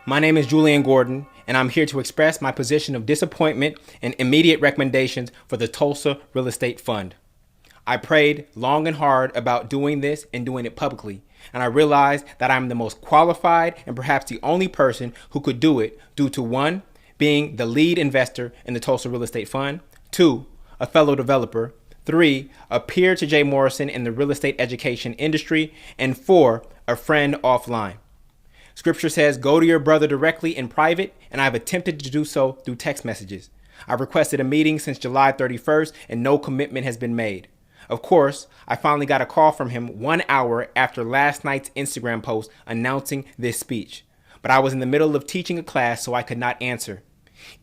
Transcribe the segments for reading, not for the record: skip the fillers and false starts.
My name is Julian Gordon, and I'm here to express my position of disappointment and immediate recommendations for the Tulsa Real Estate Fund. I prayed long and hard about doing this and doing it publicly, and I realized that I'm the most qualified and perhaps the only person who could do it due to 1, being the lead investor in the Tulsa Real Estate Fund, 2, a fellow developer, 3, a peer to Jay Morrison in the real estate education industry, and 4, a friend offline. Scripture says, go to your brother directly in private, and I've attempted to do so through text messages. I've requested a meeting since July 31st, and no commitment has been made. Of course, I finally got a call from him 1 hour after last night's Instagram post announcing this speech. But I was in the middle of teaching a class, so I could not answer.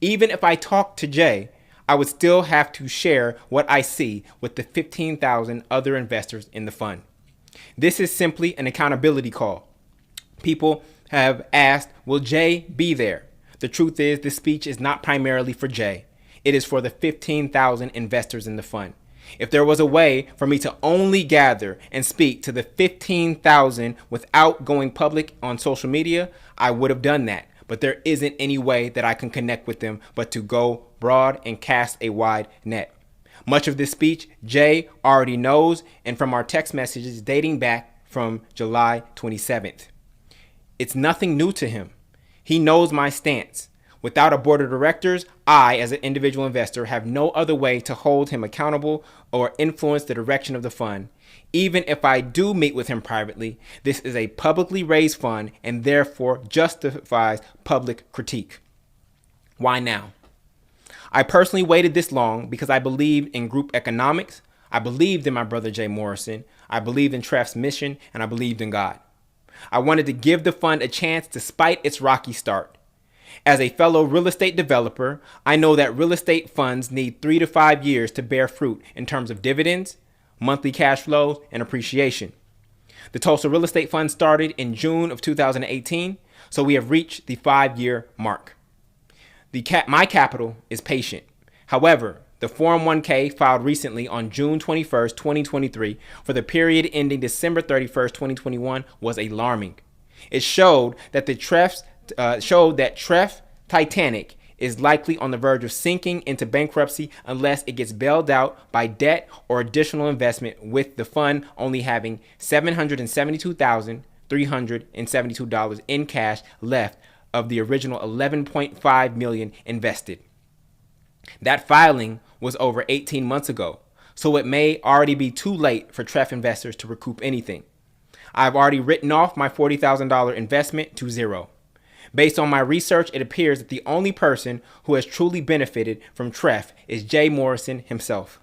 Even if I talked to Jay, I would still have to share what I see with the 15,000 other investors in the fund. This is simply an accountability call. People have asked, will Jay be there? The truth is, this speech is not primarily for Jay. It is for the 15,000 investors in the fund. If there was a way for me to only gather and speak to the 15,000 without going public on social media, I would have done that. But there isn't any way that I can connect with them but to go broad and cast a wide net. Much of this speech, Jay already knows, and from our text messages dating back from July 27th. It's nothing new to him. He knows my stance. Without a board of directors, I, as an individual investor, have no other way to hold him accountable or influence the direction of the fund. Even if I do meet with him privately, this is a publicly raised fund and therefore justifies public critique. Why now? I personally waited this long because I believe in group economics. I believed in my brother Jay Morrison. I believed in Tref's mission, and I believed in God. I wanted to give the fund a chance despite its rocky start. As a fellow real estate developer, I know that real estate funds need 3 to 5 years to bear fruit in terms of dividends, monthly cash flows, and appreciation. The Tulsa Real Estate Fund started in June of 2018, so we have reached the 5-year mark. My capital is patient. However, the Form 1K filed recently on June 21st, 2023 for the period ending December 31st, 2021 was alarming. It showed that Tref Titanic is likely on the verge of sinking into bankruptcy unless it gets bailed out by debt or additional investment, with the fund only having $772,372 in cash left of the original $11.5 million invested. That filing was over 18 months ago, so it may already be too late for Tref investors to recoup anything. I've already written off my $40,000 investment to zero. Based on my research, it appears that the only person who has truly benefited from Tref is Jay Morrison himself.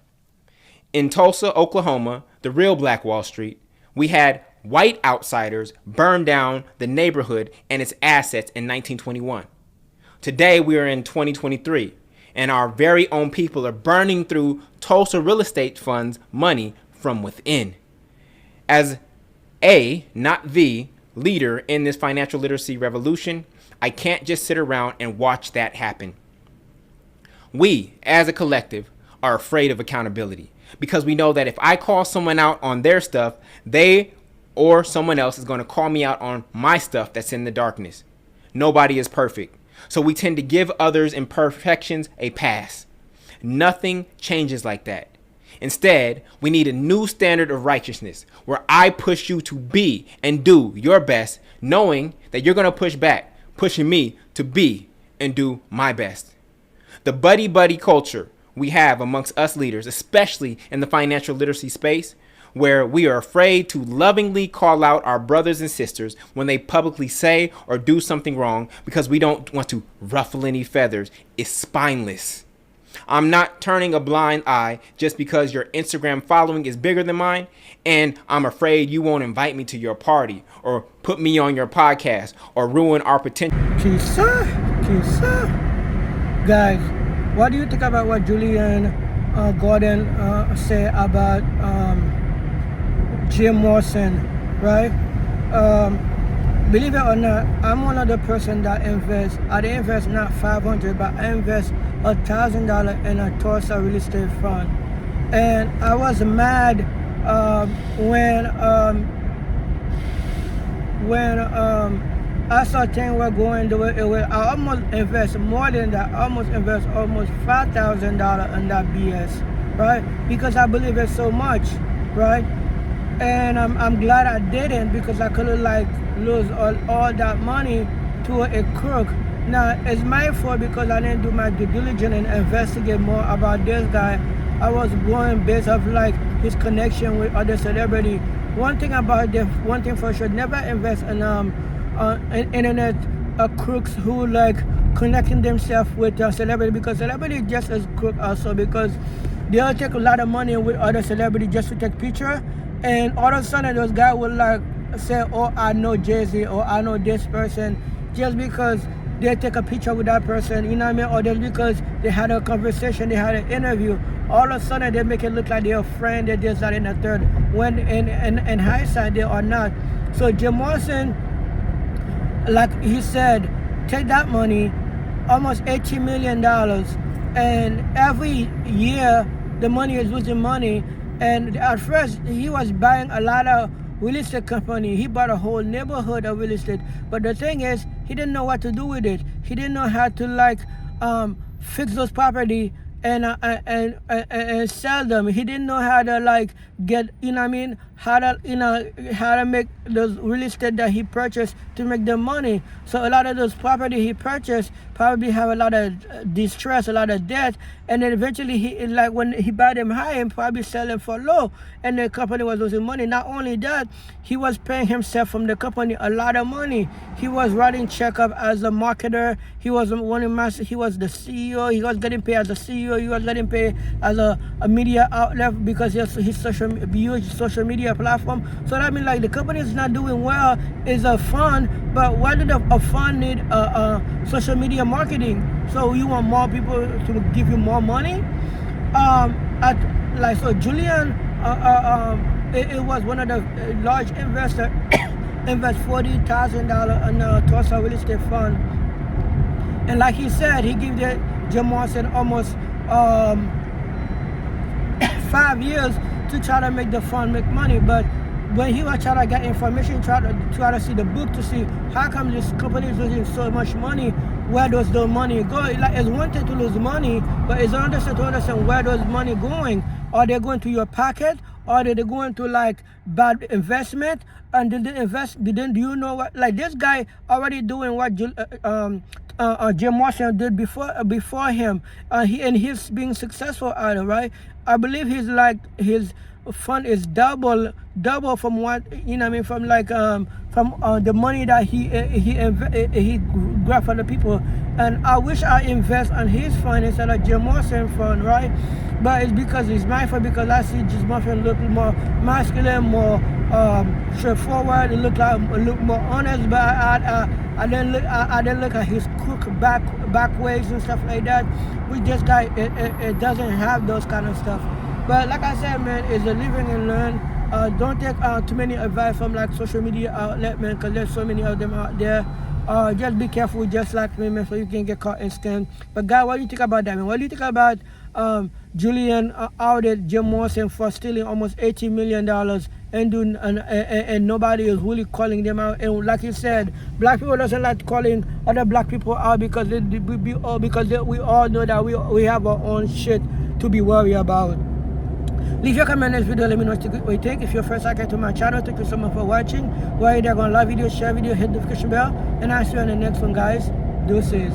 In Tulsa, Oklahoma, the real Black Wall Street, we had white outsiders burn down the neighborhood and its assets in 1921. Today, we are in 2023. And our very own people are burning through Tulsa Real Estate Fund's money from within. As a, not the, leader in this financial literacy revolution, I can't just sit around and watch that happen. We, as a collective, are afraid of accountability because we know that if I call someone out on their stuff, they or someone else is going to call me out on my stuff that's in the darkness. Nobody is perfect. So we tend to give others' imperfections a pass. Nothing changes like that. Instead, we need a new standard of righteousness where I push you to be and do your best, knowing that you're going to push back, pushing me to be and do my best. The buddy-buddy culture we have amongst us leaders, especially in the financial literacy space, where we are afraid to lovingly call out our brothers and sisters when they publicly say or do something wrong because we don't want to ruffle any feathers, is spineless. I'm not turning a blind eye just because your Instagram following is bigger than mine, and I'm afraid you won't invite me to your party or put me on your podcast or ruin our potential. Kisa. Guys, what do you think about what Julian Gordon said about Jay Morrison, right? Believe it or not, I'm one of the person that invests. I didn't invest not $500, but I invest $1,000 in a Tulsa real estate fund. And I was mad when I saw things were going the way it was. I almost invest more than that. I almost invest almost $5,000 in that BS, right? Because I believe it so much, right? And I'm glad I didn't, because I could have like lose all that money to a crook. Now it's my fault because I didn't do my due diligence and investigate more about this guy. I was going based off like his connection with other celebrity. One thing about this, one thing for sure, never invest in internet crooks who like connecting themselves with a celebrity, because celebrity just as crook also, because they'll take a lot of money with other celebrity just to take picture, and all of a sudden those guys will like say, oh, I know Jay-Z, or I know this person, just because they take a picture with that person, you know what I mean, or just because they had a conversation, they had an interview, all of a sudden they make it look like they're a friend, they're this, that, and the third, when in hindsight they are not. So Jim Morrison, like he said, take that money, almost $18 million, and every year the money is losing money. And at first he was buying a lot of real estate company. He bought a whole neighborhood of real estate, but the thing is, he didn't know what to do with it. He didn't know how to like fix those property and sell them. He didn't know how to like get, you know what I mean, how to make those real estate that he purchased to make the money. So a lot of those property he purchased probably have a lot of distress, a lot of debt, and then eventually he, like when he bought them high and probably sell them for low, and the company was losing money. Not only that, he was paying himself from the company a lot of money. He was writing checkup as a marketer. He was he was the CEO. He was getting paid as a CEO. He was getting paid as a media outlet because his huge social media platform. So that means like the company is not doing well. It's a fund, but why did a fund need social media marketing? So you want more people to give you more money? So Julian, it was one of the large investors invest $40,000 in a Tulsa real estate fund, and like he said, he gave Jim Morrison almost 5 years to try to make the fund make money. But when he was trying to get information, try to see the book to see how come this company is losing so much money, where does the money go? Like, it's one thing to lose money, but it's another thing to understand where does money going. Are they going to your pocket? Or are they going to like bad investment? And did they invest? Do you know what? Like this guy already doing what Jim Morrison did before him. He's being successful at it, right? I believe his fund is double from what, you know what I mean, from like from the money that he grabbed from the people. And I wish I invest on his fund instead of Jim Morrison fund, right? But it's because it's my fund, because I see Jim Morrison look more masculine, more straightforward. It look more honest. But I didn't look at his crook back ways and stuff like that. With this guy, it doesn't have those kind of stuff. But like I said, man, it's a living and learn. Don't take too many advice from like social media outlet, man, because there's so many of them out there. Just be careful, just like me, man, so you can get caught and scammed. But guy, what do you think about that, man? What do you think about Julian outed Jim Morrison for stealing almost $18 million and nobody is really calling them out? And like you said, black people doesn't like calling other black people out because we all know that we have our own shit to be worried about. Leave your comment in this video. Let me know what you think. If you're first time to my channel, thank you so much for watching. While you're there, gonna like video, share video, hit the notification bell, and I'll see you on the next one, guys. Deuces.